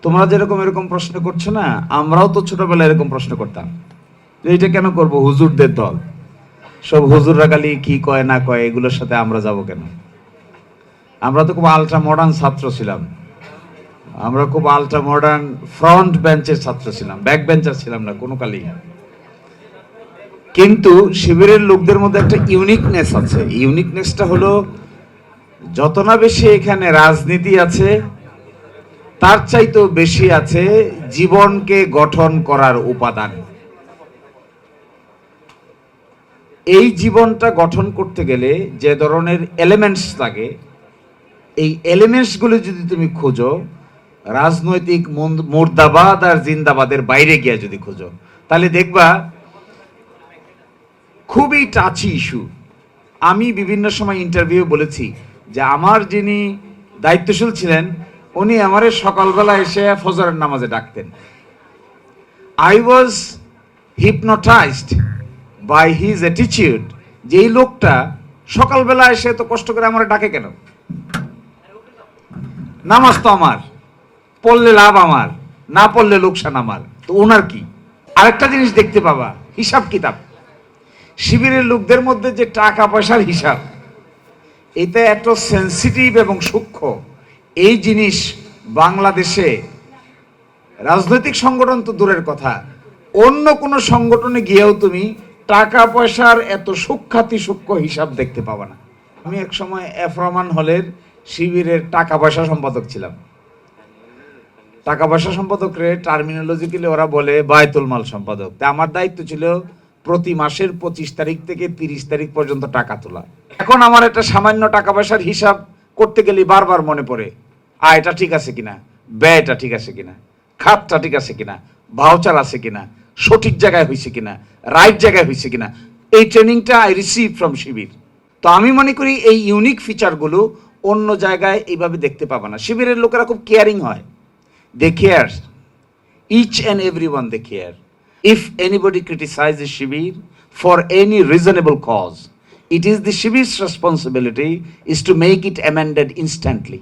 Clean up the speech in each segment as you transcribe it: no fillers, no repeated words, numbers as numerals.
তোমরা যেরকম এরকম প্রশ্ন করছো না, আমরাও তো ছোটবেলায় এরকম প্রশ্ন করতাম যে এটা কেন করব, হুজুরদের দল, সব হুজুররা খালি কি কয় না কয় এগুলোর সাথে আমরা যাব কেন? আমরা তো খুব আলট্রা মডার্ন ছাত্র ছিলাম, আমরা খুব আলট্রা মডার্ন ফ্রন্ট বেঞ্চের ছাত্র ছিলাম, ব্যাক বেঞ্চার ছিলাম না কোনো কালেই। কিন্তু শিবিরের লোকদের মধ্যে একটা ইউনিকনেস আছে। ইউনিকনেসটা হলো যত না বেশি এখানে রাজনীতি আছে, তার চাইতেও বেশি আছে জীবনকে গঠন করার উপাদান। এই জীবনটা গঠন করতে গেলে যে ধরনের এলিমেন্টস লাগে, এই এলিমেন্টসগুলো যদি তুমি খোঁজো রাজনৈতিক মুর্দাবাদ আর জিন্দাবাদের বাইরে গিয়ে যদি খোঁজো, তাহলে দেখবা খুবই টাচি ইস্যু। আমি বিভিন্ন সময় ইন্টারভিউ বলেছি যে আমার যিনি দায়িত্বশীল ছিলেন উনি আমারে সকালবেলা এসে ফজরের নামাজে ডাকতেন। I was hypnotised by his attitude, যে এই লোকটা সকালবেলা এসে তো কষ্ট করে আমার ডাকে কেন? নামাজ তো আমার, পড়লে লাভ আমার, না পড়লে লোকসান আমার, তো ওনার কি? আরেকটা জিনিস দেখতে পাবা, হিসাব কিতাব। শিবিরের লোকদের মধ্যে যে টাকা পয়সার হিসাব, এটা এত সেন্সিটিভ এবং সূক্ষ্ম, এই জিনিস বাংলাদেশে রাজনৈতিক সংগঠন তো দূরের কথা, অন্য কোনো সংগঠনে গিয়েও তুমি টাকা পয়সার এত সূক্ষ্ম হিসাব দেখতে পাবা না। আমি এক সময় এফ রহমান হলের শিবিরের টাকা পয়সা সম্পাদক ছিলাম। টাকা পয়সা সম্পাদকরে টার্মিনোলজিক্যালি ওরা বলে বায়তুল মাল সম্পাদক। তা আমার দায়িত্ব ছিল প্রতি মাসের 25 তারিখ থেকে 30 তারিখ পর্যন্ত টাকা তোলা। এখন আমার একটা সামান্য টাকা পয়সার হিসাব করতে গেলে বারবার মনে পড়ে আয়টা ঠিক আছে কিনা, ব্যয়টা ঠিক আছে কিনা, খাতটা ঠিক আছে কিনা, ভাউচার আছে কিনা, সঠিক জায়গায় হয়েছে কিনা, রাইট জায়গায় হয়েছে কিনা। এই ট্রেনিংটা আই রিসিভ ফ্রম শিবির। তো আমি মনে করি এই ইউনিক ফিচারগুলো অন্য জায়গায় এইভাবে দেখতে পাবা না। শিবিরের লোকেরা খুব কেয়ারিং হয়, they care, each and everyone they care. If anybody criticizes Shibir for any reasonable cause, it is the Shibir's responsibility is to make it amended instantly.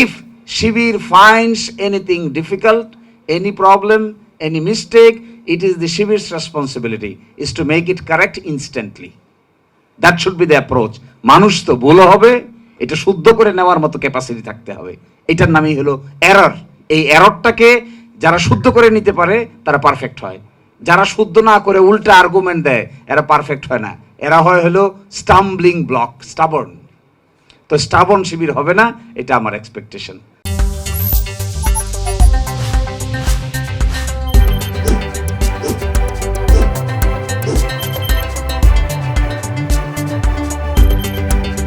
If Shibir finds anything difficult, any problem, any mistake, it is the Shibir's responsibility is to make it correct instantly. That should be the approach. মানুষ তো ভুল হবে, এটা শুদ্ধ করে নেওয়ার মতো capacity থাকতে হবে। এটার নামই হলো এরর। এই এররটাকে যারা শুদ্ধ করে নিতে পারে তারা পারফেক্ট হয়, যারা শুদ্ধ না করে উল্টা আর্গুমেন্ট দেয় এরা পারফেক্ট হয় না, এরা হয় হলো স্টাম্বলিং ব্লক, স্টাবর্ন। তো স্টাবর্ন শিবির হবে না, এটা আমার এক্সপেকটেশন।